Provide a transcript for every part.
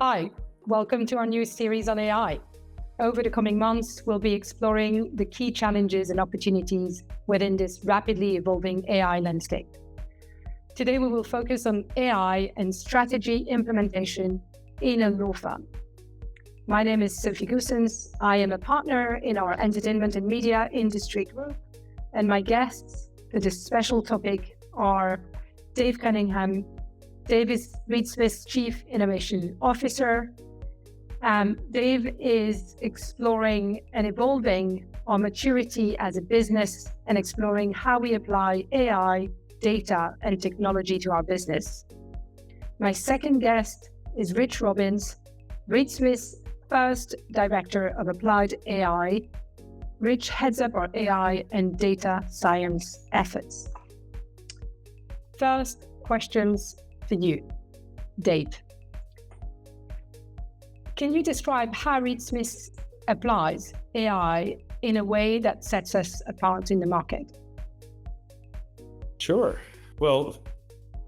Hi, welcome to our new series on AI. Over the coming months, we'll be exploring the key challenges and opportunities within this rapidly evolving AI landscape. Today, we will focus on AI and strategy implementation in a law firm. My name is Sophie Goossens. I am a partner in our entertainment and media industry group, and my guests for this special topic are Dave Cunningham. Dave is Reed Smith's Chief Innovation Officer. Dave is exploring and evolving our maturity as a business and exploring how we apply AI, data, and technology to our business. My second guest is Robbins, Reed Smith's first Director of Applied AI. Rich heads up our AI and data science efforts. First questions for you, Dave. Can you describe how Reed Smith applies AI in a way that sets us apart in the market? Sure. Well,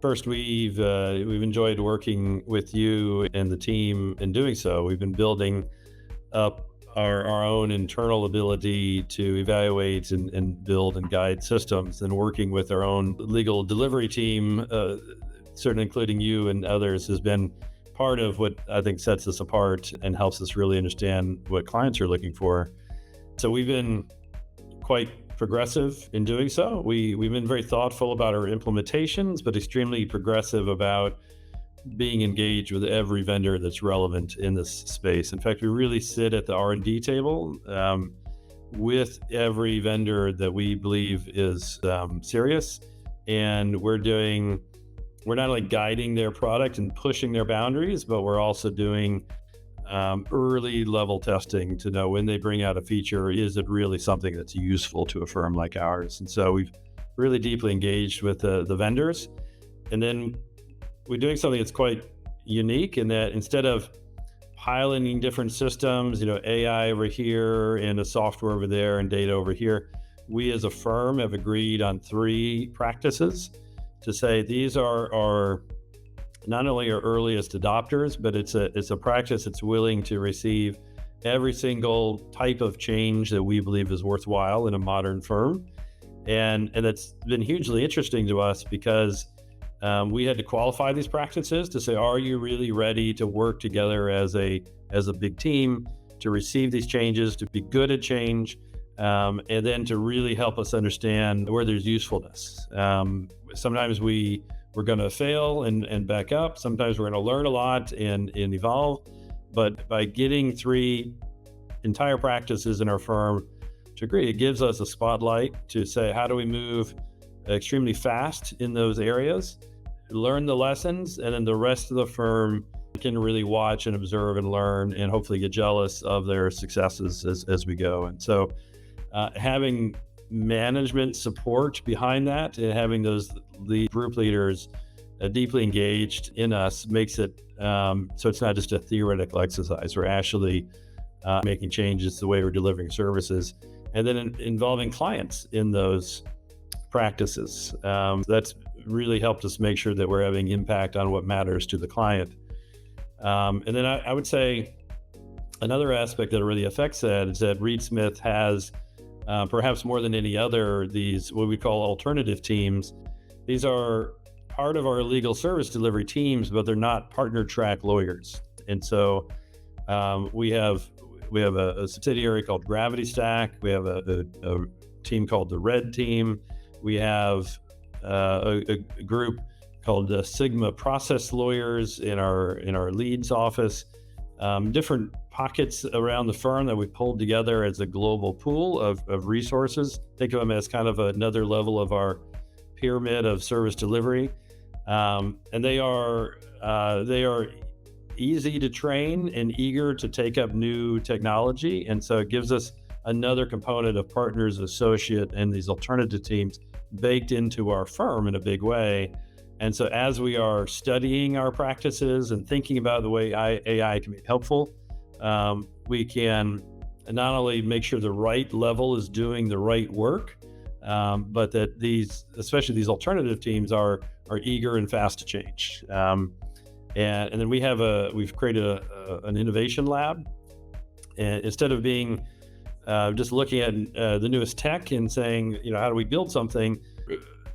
first, we've enjoyed working with you and the team in doing so. We've been building up our own internal ability to evaluate and build and guide systems, and working with our own legal delivery team, certainly including you and others, has been part of what I think sets us apart and helps us really understand what clients are looking for. So we've been quite progressive in doing so. We've been very thoughtful about our implementations, but extremely progressive about being engaged with every vendor that's relevant in this space. In fact, we really sit at the R&D table with every vendor that we believe is serious, and we're not only guiding their product and pushing their boundaries, but we're also doing early level testing to know when they bring out a feature, is it really something that's useful to a firm like ours? And so we've really deeply engaged with the vendors. And then we're doing something that's quite unique in that instead of piloting different systems, AI over here and a software over there and data over here, we as a firm have agreed on 3 practices to say these are not only our earliest adopters, but it's a practice that's willing to receive every single type of change that we believe is worthwhile in a modern firm. And that's been hugely interesting to us because we had to qualify these practices to say, are you really ready to work together as a big team to receive these changes, to be good at change, and then to really help us understand where there's usefulness. Sometimes we're going to fail and back up. Sometimes we're going to learn a lot and evolve. But by getting 3 entire practices in our firm to agree, it gives us a spotlight to say, how do we move extremely fast in those areas, learn the lessons, and then the rest of the firm can really watch and observe and learn and hopefully get jealous of their successes as we go. And so having management support behind that and having those group leaders deeply engaged in us makes it so it's not just a theoretical exercise. We're actually making changes to the way we're delivering services, and then involving clients in those practices. That's really helped us make sure that we're having impact on what matters to the client. And then I would say another aspect that really affects that is that Reed Smith has perhaps more than any other, these what we call alternative teams. These are part of our legal service delivery teams, but they're not partner track lawyers. And so we have a subsidiary called Gravity Stack. We have a team called the Red Team. We have a group called Sigma Process Lawyers in our Leeds office. Different pockets around the firm that we pulled together as a global pool of resources. Think of them as kind of another level of our pyramid of service delivery. And they are easy to train and eager to take up new technology. And so it gives us another component of partners, associate, and these alternative teams baked into our firm in a big way. And so as we are studying our practices and thinking about the way AI can be helpful, we can not only make sure the right level is doing the right work, but that especially these alternative teams are eager and fast to change. And then we've created an innovation lab. And instead of being just looking at the newest tech and saying, how do we build something,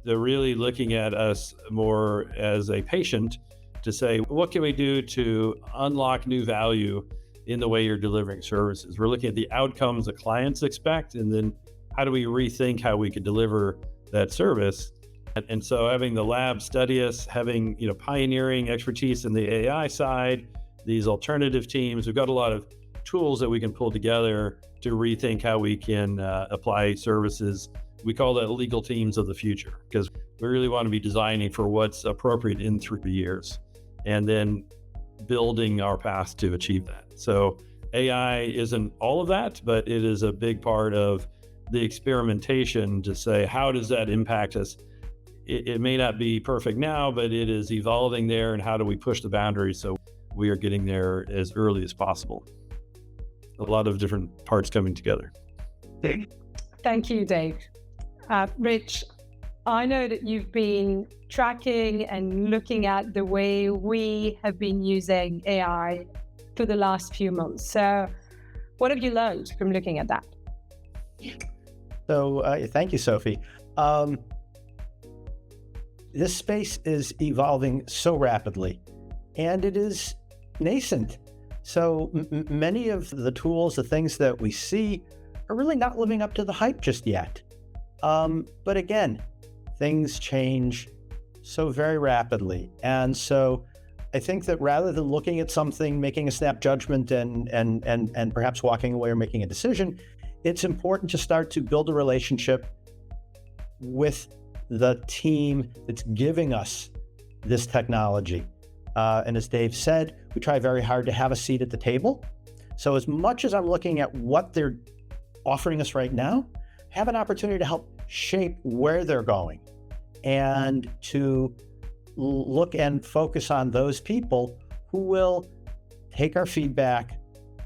they're really looking at us more as a patient to say, what can we do to unlock new value in the way you're delivering services? We're looking at the outcomes the clients expect, and then how do we rethink how we could deliver that service? And so having the lab study us, having pioneering expertise in the AI side, these alternative teams, we've got a lot of tools that we can pull together to rethink how we can apply services. We call that legal teams of the future, because we really want to be designing for what's appropriate in 3 years and then building our path to achieve that. So AI isn't all of that, but it is a big part of the experimentation to say, how does that impact us? It may not be perfect now, but it is evolving there, and how do we push the boundaries so we are getting there as early as possible? A lot of different parts coming together. Thank you, Dave. Rich, I know that you've been tracking and looking at the way we have been using AI for the last few months. So what have you learned from looking at that? So thank you, Sophie. This space is evolving so rapidly, and it is nascent. So many of the tools, the things that we see, are really not living up to the hype just yet. But again, things change so very rapidly. And so I think that rather than looking at something, making a snap judgment and perhaps walking away or making a decision, it's important to start to build a relationship with the team that's giving us this technology. And as Dave said, we try very hard to have a seat at the table. So as much as I'm looking at what they're offering us right now, I have an opportunity to help shape where they're going and to look and focus on those people who will take our feedback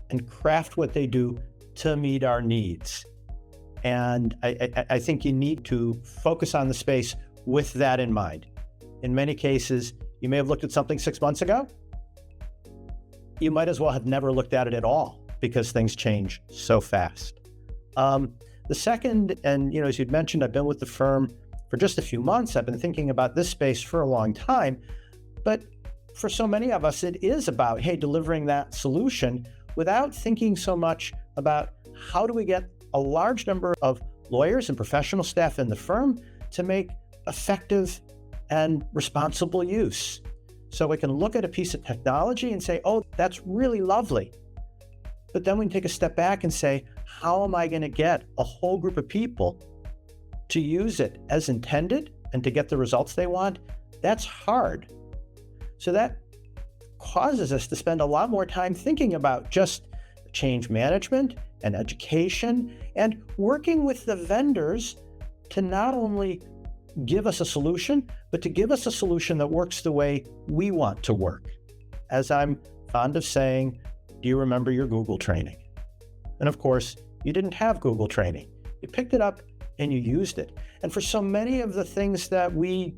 and craft what they do to meet our needs. And I think you need to focus on the space with that in mind. In many cases, you may have looked at something 6 months ago. You might as well have never looked at it at all, because things change so fast. The second, and as you'd mentioned, I've been with the firm for just a few months. I've been thinking about this space for a long time. But for so many of us, it is about, delivering that solution without thinking so much about how do we get a large number of lawyers and professional staff in the firm to make effective and responsible use. So we can look at a piece of technology and say, oh, that's really lovely. But then we can take a step back and say, how am I going to get a whole group of people to use it as intended and to get the results they want? That's hard. So that causes us to spend a lot more time thinking about just change management and education and working with the vendors to not only give us a solution, but to give us a solution that works the way we want to work. As I'm fond of saying, do you remember your Google training? And of course, you didn't have Google training. You picked it up and you used it. And for so many of the things that we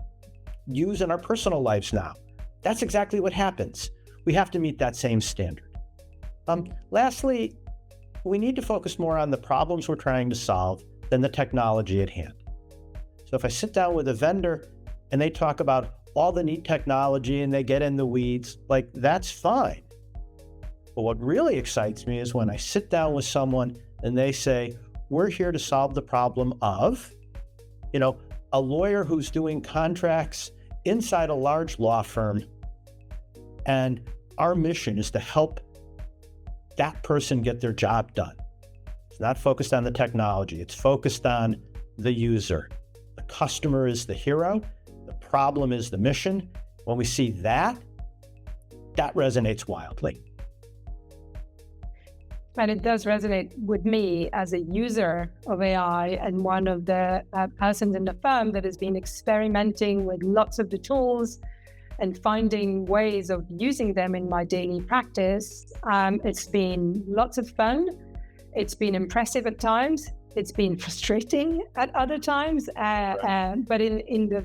use in our personal lives now, that's exactly what happens. We have to meet that same standard. Lastly, we need to focus more on the problems we're trying to solve than the technology at hand. So if I sit down with a vendor and they talk about all the neat technology and they get in the weeds, that's fine. But what really excites me is when I sit down with someone and they say, we're here to solve the problem of, a lawyer who's doing contracts inside a large law firm, and our mission is to help that person get their job done. It's not focused on the technology. It's focused on the user. The customer is the hero. The problem is the mission. When we see that resonates wildly. And it does resonate with me as a user of AI and one of the persons in the firm that has been experimenting with lots of the tools and finding ways of using them in my daily practice. It's been lots of fun. It's been impressive at times. It's been frustrating at other times. But in the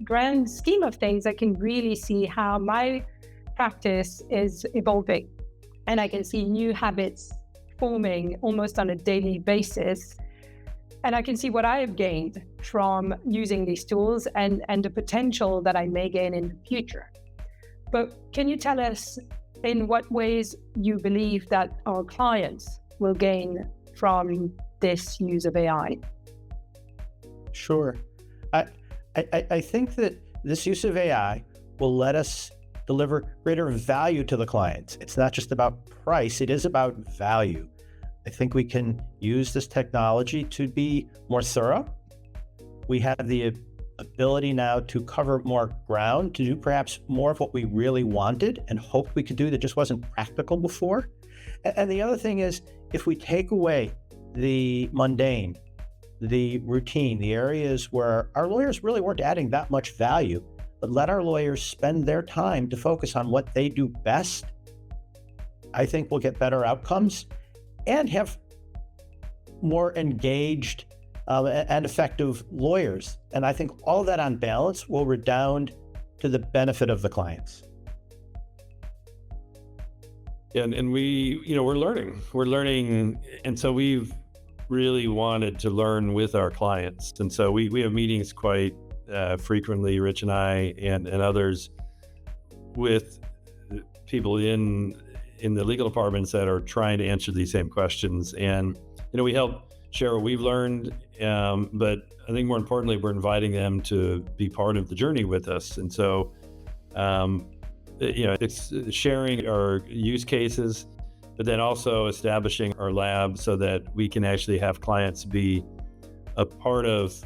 grand scheme of things, I can really see how my practice is evolving, and I can see new habits forming almost on a daily basis. And I can see what I have gained from using these tools and the potential that I may gain in the future. But can you tell us in what ways you believe that our clients will gain from this use of AI? Sure. I think that this use of AI will let us deliver greater value to the clients. It's not just about price, it is about value. I think we can use this technology to be more thorough. We have the ability now to cover more ground, to do perhaps more of what we really wanted and hoped we could do that just wasn't practical before. And the other thing is, if we take away the mundane, the routine, the areas where our lawyers really weren't adding that much value, but let our lawyers spend their time to focus on what they do best, I think we'll get better outcomes and have more engaged and effective lawyers. And I think all of that on balance will redound to the benefit of the clients. And we, we're learning. And so we've really wanted to learn with our clients. And so we have meetings quite frequently, Rich and I and others, with people in the legal departments that are trying to answer these same questions. And, we help share what we've learned. But I think more importantly, we're inviting them to be part of the journey with us. And so, it's sharing our use cases, but then also establishing our lab so that we can actually have clients be a part of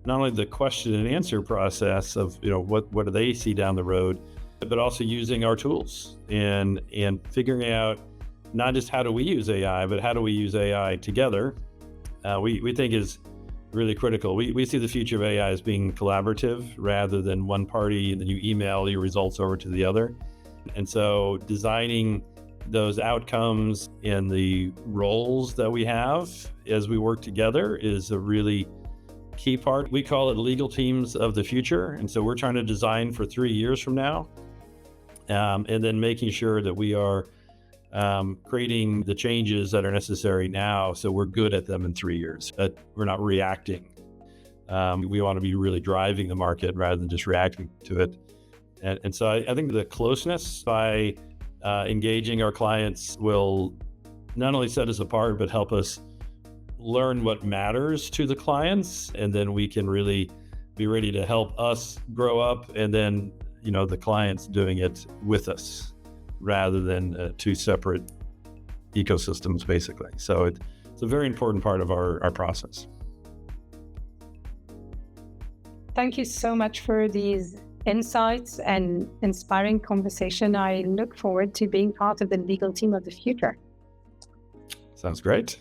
not only the question and answer process of, what do they see down the road, but also using our tools and figuring out not just how do we use AI, but how do we use AI together, we think is really critical. We see the future of AI as being collaborative rather than one party and then you email your results over to the other. And so designing those outcomes and the roles that we have as we work together is a really key part. We call it legal teams of the future. And so we're trying to design for 3 years from now, and then making sure that we are creating the changes that are necessary now so we're good at them in 3 years, that we're not reacting. We want to be really driving the market rather than just reacting to it. And so I think the closeness by engaging our clients will not only set us apart, but help us learn what matters to the clients. And then we can really be ready to help us grow up and then, the clients doing it with us rather than two separate ecosystems, basically. So it's a very important part of our process. Thank you so much for these insights and inspiring conversation. I look forward to being part of the legal team of the future. Sounds great.